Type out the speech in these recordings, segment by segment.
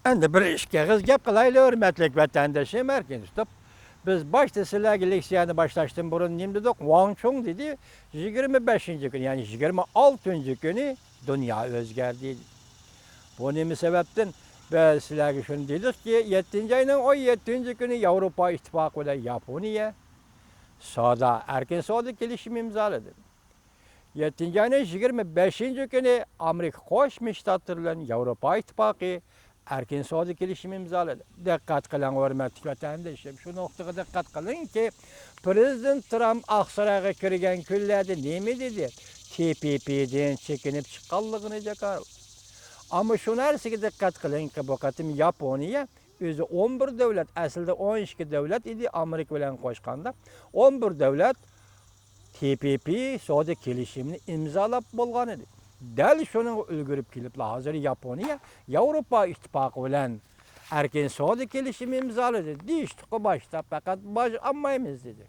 Endi bir ishga gap qilaylik, hurmatli vatandoshim, erkin tutib. Biz başta sizlarga leksiyani boshlashdan burun nima dedik? Wang Chung dedi, 25-kuni, ya'ni 26-kuni dunyo o'zgardi. Bu nima sababdan? Biz sizlarga shuni dedikki, 7-oyning 17-kuni Yevropa ittifoqi bilan Yaponiya erkin savdo kelishimi imzoladi. 7-oyning 25-kuni Amerika Qo'shma Shtatlari bilan Yevropa ittifoqi erkin savdo kelishimi imzoladi. Diqqat qiling, hurmatli vatandoshim, shu nuqtaga diqqat qilingki, Prezident Trump Oqsaroyga kirgan kunlarda nima dedi? TPP'dan chekinib chiqqanligini jakar. Ama şu narsaga diqqat qilingki, bu qatim Yaponiya o'zi 11 davlat, aslida 12 davlat idi Amerika bilan qo'shganda, 11 davlat TPP savdo kelishimini imzolab bo'lgan edi. Dal şunun ulgurib kelib, hozir Yaponiya Yevropa ittifoqi bilan erkin savdo kelishimi imzoladi. Deyishdi-ku boshda, faqat boj olmaymiz dedi.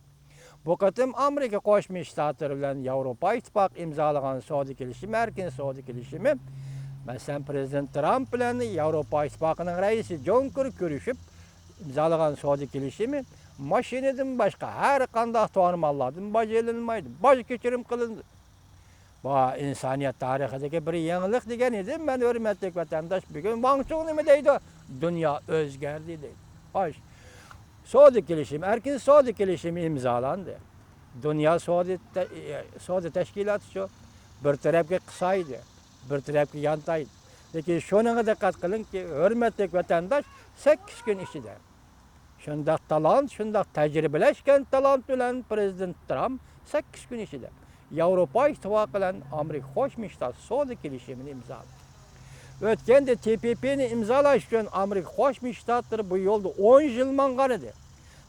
Bu qatim Amerika Qo'shma Shtatlari bilan Yevropa ittifoqi imzolagan savdo kelishimi, erkin savdo kelishimi, masalan Prezident Trump bilan Yevropa ittifoqining raisi Juncker ko'rishib imzolagan savdo kelishimi mashinadan boshqa har qanday to'g'rimallardan boj elinmaydi. Boj kechirim qilindi. Bu insoniyat tarixidagi bir yangilik degan edi. Men hurmatli vatandosh, bugun Wang Chung nima deydi? Dunyo o'zgardi deydi. Xo'sh. Savdo kelishimi, erkin savdo kelishimi imzolandi. Dunyo savdo tashkiloti shu bir tarafga qisaydi, bir tarafga yantaydi. Lekin shunga diqqat qilingki, hurmatli vatandosh, 8 kun ichida shundaq talant, shundaq tajribalashgan talant bilan Prezident Trump 8 kun ichida Yevropa ittifoqi bilan Amerika Qo'shma Shtatlari savdo kelishimini imzoladi. O'tganda TPP'ni imzolash uchun Amerika Qo'shma Shtatlari bu yo'lda 10 yil mangan edi.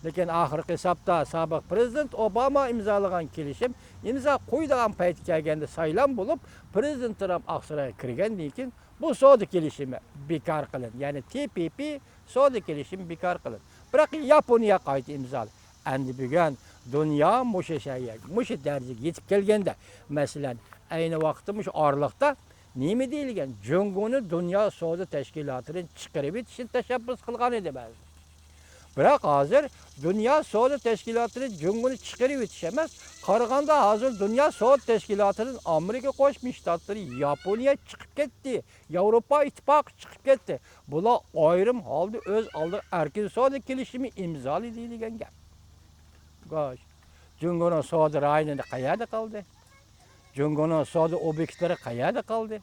Lekin oxirgi hisobda sobiq prezident Obama imzolagan kelishim imzo qo'ydigan payt kelganda saylan bo'lib, Prezident Trump Oqsaroyga kirgandan keyin bu savdo kelishimi bekor qilindi. Ya'ni TPP savdo kelishimi bekor qilindi. Biroq Yaponiya qayta imzoladi. Endi bugun dunyo musha darajaga yetib kelganda, masalan, ayni vaqtda mush oraliqda nima deyilgan? Junguni dunyo savdo tashkilotidan chiqarib etishni tashabbus qilgan edi ba'zi. Biroq hozir dunyo savdo tashkilotidan Junguni chiqarib etish emas, qaraganda hozir dunyo savdo tashkilotidan Amerika Qo'shma Shtatlari, Yaponiya chiqib ketdi, Yevropa ittifoqi chiqib ketdi. Bular ayrim holda o'z oldiga erkin savdo kelishimi imzolaydi degan gap. Go'sh. Junguni savdo rayonida qayerda qoldi? Junguni savdo obyektlari qayerda qoldi?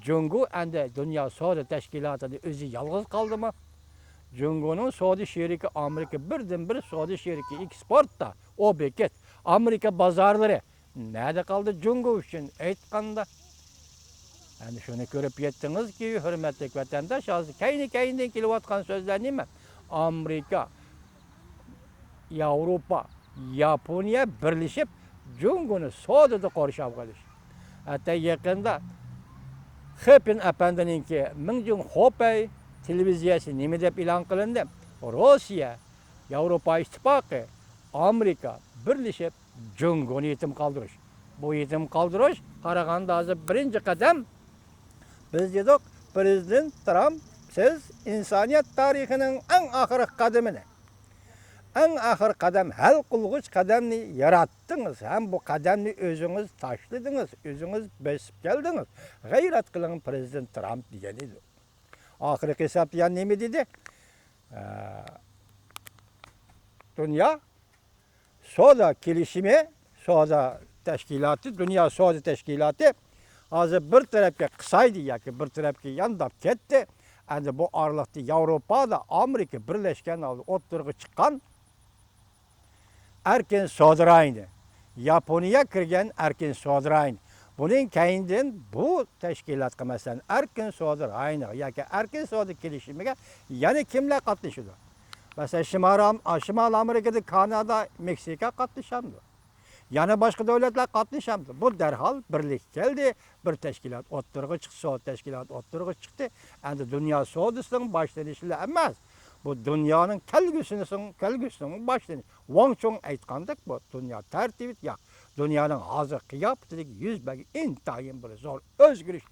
Jungu endi dunyo savdo tashkilotida o'zi yolg'iz qoldimi? Junguning savdo sheriki Amerika birdan-bir savdo sheriki eksportda obyekt Amerika bozorlari nerede qoldi Jungu uchun aytganda? Yani shuni ko'rib yetdingizki, hurmatli vatandosh, hozir kayni-kayindan kelayotgan so'zlar nima? Amerika, Yevropa, Yaponiya birlashib Junguni savdoda qo'rshab qolish. Hatta yaqinda Xepin apandininki Mingjung Hopay televiziyasi nima deb e'lon qilindi? Rossiya, Yevropa ittifoqi, Amerika birlashib Junguni yetim qoldirish. Bu yetim qoldirish qaraganda hozir birinchi qadam. Biz dedik, Prezident Trump, siz insoniyat tarixining eng oxirgi qadamini, eng oxir qadam, hal qilg'ich qadamni yaratdingiz. Ham bu qadamni o'zingiz tashladingiz, o'zingiz besib keldingiz. G'ayrat qiling Prezident Trump degan edi. Oxirgi hisobda nima dedi? Dunyo savdo kelishimi, savdo tashkiloti, dunyo savdo tashkiloti hozir bir tarafga qisaydi yoki bir tarafga yandab ketdi. Endi bu oraliqda Yevropada Amerika birlashgan holda o'ttirg'i chiqqan erkin savdo rayoni, Yaponiya kirgan erkin savdo rayoni. Buning keyindan bu tashkilotga masalan erkin savdo rayoni yoki erkin savdo kelishimiga yana kimlar qatnashadi? Masalan, Shimol Amerikada Kanada, Meksika qatnashamdi. Yana boshqa davlatlar qatnashamdi. Bu darhol birlik keldi, bir tashkilot o'ttirg'i chiqdi, savdo tashkiloti o'ttirg'i chiqdi. Endi dunyo savdosining boshlanishi emas, bu dunyoning kelgusining boshlanishi. Wang Chung aytgandek, bu dunyo tartibi yo'q. Dunyoning hozir qiyofatidagi yuz bergan intayin bir zo'r o'zgarish.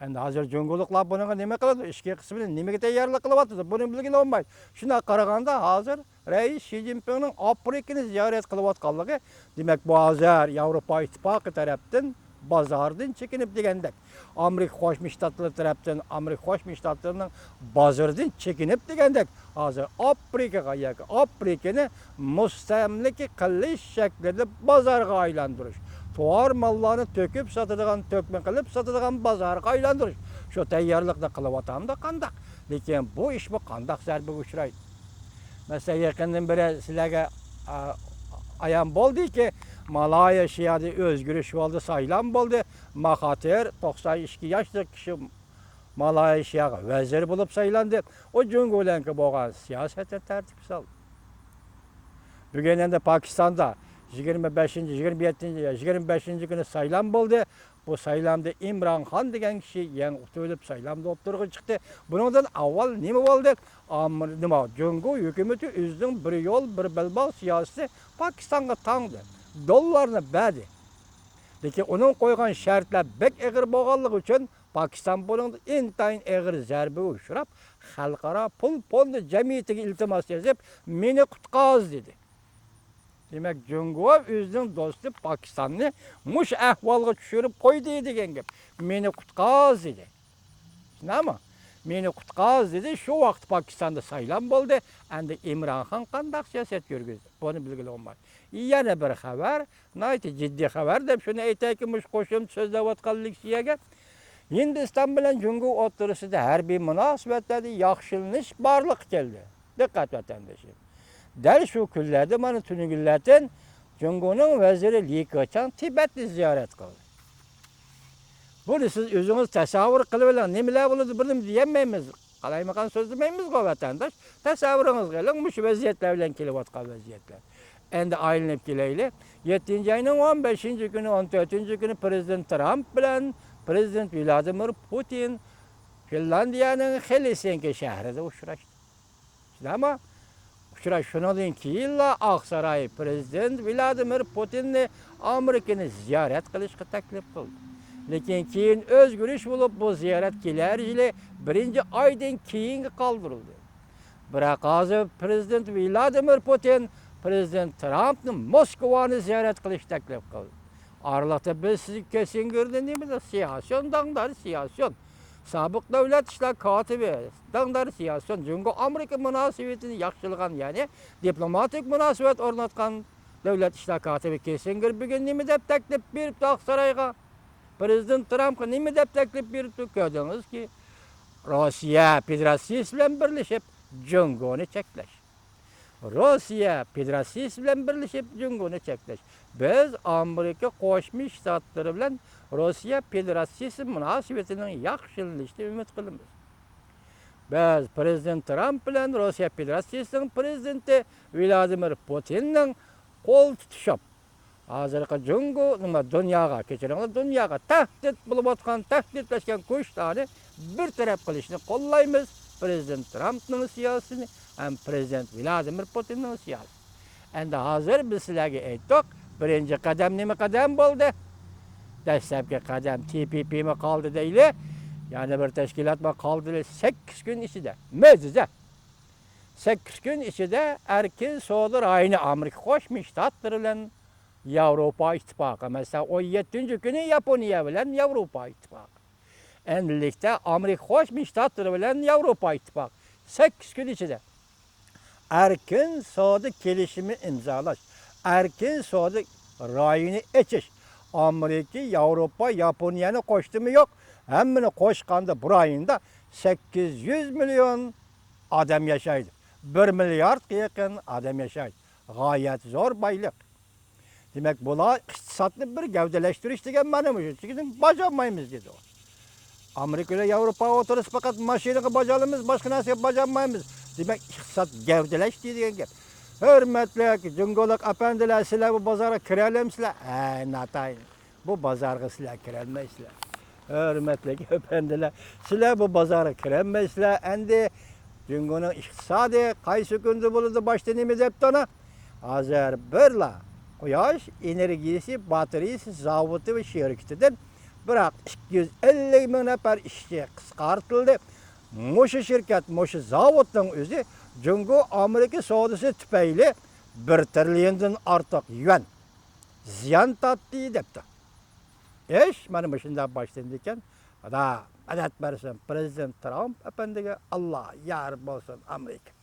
Endi hozir Jungoliklar bunaqa nima qiladi? Ishki qismini nimaga tayyorlik qilyapti? Buni bilgani olmaydi. Shuna qaraganda hozir Rais Xi Jinpingning Afrikani ziyorat qilayotganligi, demak bu hozir Yevropa Ittifoqi tarafdan bozordan chekinib degandek. Amerika Qo'shma Shtatlari tarafdan Amerika Qo'shma Shtatlarining bozordan chekinib degandek, hozir Afrikaga yoki Afrikani mustamlika qilish shaklida bozorga aylantirish. Tovar mallarını töküp satıdığan, tökme qilib satıdığan bozorga aylantirish. Shu tayyorlikni qilyapamda qandaq. Lekin bu ish bu qandaq zarbaga uchraydi. Masalan, yaqindan beri sizlarga ayon bo'ldiki, Malaya shiyada o'zgarish bo'ldi, saylan bo'ldi. Mahathir 92 yoshli kishi Malaya shiyaga vazir bo'lib saylandi. O Jungolanki bo'lgan siyosatga tartib soldi. Bugun endi Pokistonda 25 kuni saylan bo'ldi. Bu saylamda İmran Xon degan kishi yangi o'tib saylamda o'tirg'i chiqdi. Bundan avval nima bo'ldi? Nima Jungo hukumati o'zining bir yo'l, bir balbog' siyosati Pokistonga tangdi. Dollarni berdi. Lekin uning qo'ygan shartlar bek og'ir bo'lganligi uchun Pokiston bundan intayin og'ir zarba uchrab, xalqaro pul fondi jamiyatiga iltimos yozib, meni qutqaz dedi. Demek Jungo o'zining do'sti Pokistonni mush ahvolga tushirib qo'ydi degan gap. Meni qutqaz dedi. Nima? Meni qutqaz dedi. Shu vaqt Pokistonda saylan bo'ldi. Endi Imron Xon qanday siyosat yurgizdi? Buni bilgili olmaydi. Yana bir xabar, nayt jiddiy xabar deb shuni aytayki, mush qo'shim so'zlayotganlik siyaga Hindiston bilan Jungo o'rtasida harbiy munosabatlarda yaxshilanish borliq keldi. Diqqat vatandoshlar. Dal shu kunlarda mana tunugillardan Jungoning vaziri Li Keqiang Tibetni ziyorat qildi. Buni siz o'zingiz tasavvur qilib oling, nimalar bo'ladi bildim deyolmaymiz. Qalaymagan so'z demaymiz-ku vatandosh. Tasavvuringiz qiling, mush vaziyatlar bilan kelayotgan vaziyatlar. Endi aylanib kelaylik. 7-oyning 15-kuni, 14-kuni Prezident Trump bilan Prezident Vladimir Putin Finlandiyaning Helsinki shahrida uchrashdi. Shunami? Shundan keyin Oqsaroy Prezident Vladimir Putinni Amerikani ziyorat qilishga taklif qildi. Lekin keyin o'zgarish bo'lib, bu ziyorat kelar yili 1-oydan keyin qoldirildi. Biroq hozir Prezident Vladimir Putin Prezident Trumpni Moskvani ziyorat qilish taklif qildi. Aralıqda biz sizni Kessinger'de neyimiz? Siyason, dağdar siyason. Sabık devlet işler katibi, dağdar siyason. Jungo Amerika münasebetini yaxşılığan yani diplomatik münasebet ornatkan devlet işler katibi Kissinger bugün neyimi dep teklif berip Aksarayga Prezident Trump'a neyimi dep teklif berip gördünüz ki Rusya Federasyası bilen birleşip Jungo'nu çekleş. Rusya Federasyası bilen birleşip Jungo'nu çekleş. Biz Amerika Qo'shma Shtatlari bilan Rusya Federasyası münasebetinin yaxshilanishini umid qilamiz. Biz Prezident Trump bilan Rusya Federasyasının prezidenti Vladimir Putinning qo'l tutishib, hozirgi Jungo dunyoga, kechiringlar, dunyoga tahdid bo'lib o'tgan, tahditlashgan kuchlarni bir taraf qilishni qo'llaymiz. Prezident Trumpning siyosatini ham Prezident Vladimir Putinning siyosatini. Endi hozir biz sizlarga aytdik, birinchi qadam nima qadam bo'ldi? Dastlabki qadam TPP mi qoldi deyli? Yani bir tashkilot mi qoldi? 8 kun ichida. Mo'jiza. 8 kun ichida erkin savdo rayini Amerika Qo'shma Shtatlari bilan Yevropa Ittifoqi, masalan 17-kuni Yaponiya bilan Yevropa Ittifoqi. Endilikda Amerika Qo'shma Shtatlari bilan Yevropa Ittifoqi 8 kun ichida erkin savdo kelishimi imzolash, erkin savdo rayini echish. Amerika, Yevropa, Yaponiyani qo'shdimi yo'q? Hammani qo'shganda bu rayonda 800 milyon odam yashaydi. 1 milliardga yaqin odam yashaydi. G'oyat zo'r boylik. Demak, bular iqtisodni bir gavdalashtirish degan ma'no shu. Chunki bajarmaymiz dedi. Amerika ile Yevropa o'tirish faqat mashinaga bajaramiz, boshqa narsaga bajarmaymiz. Demak, iqtisod gavdalash degan gap. Hürmetli Jungolik apandilar, sizlar bu bozorga kira olamsizlar? Natayn. Bu bozorga sizlar kira olmaysizlar. Hürmetli apandilar, sizlar bu bozorga kira olmaysizlar. Endi Jungoning iqtisodi qaysi kunda bo'ladi boshda nima debdi ona? Hozir birla quyosh energiyasi batareyasi zavodi va shirkatidan Biroq 250 ming nafar ishchi qisqartirildi. Mo'sha shirkat, mo'sha zavodning o'zi Jungo Amerika savdosi tufayli 1 trilliondan ortiq yuan ziyon tortdi debdi. Mana shunday boshlandı ekan. Xudo madad bersin prezident Trump apandiga. Alloh yar bo'lsin Amerika.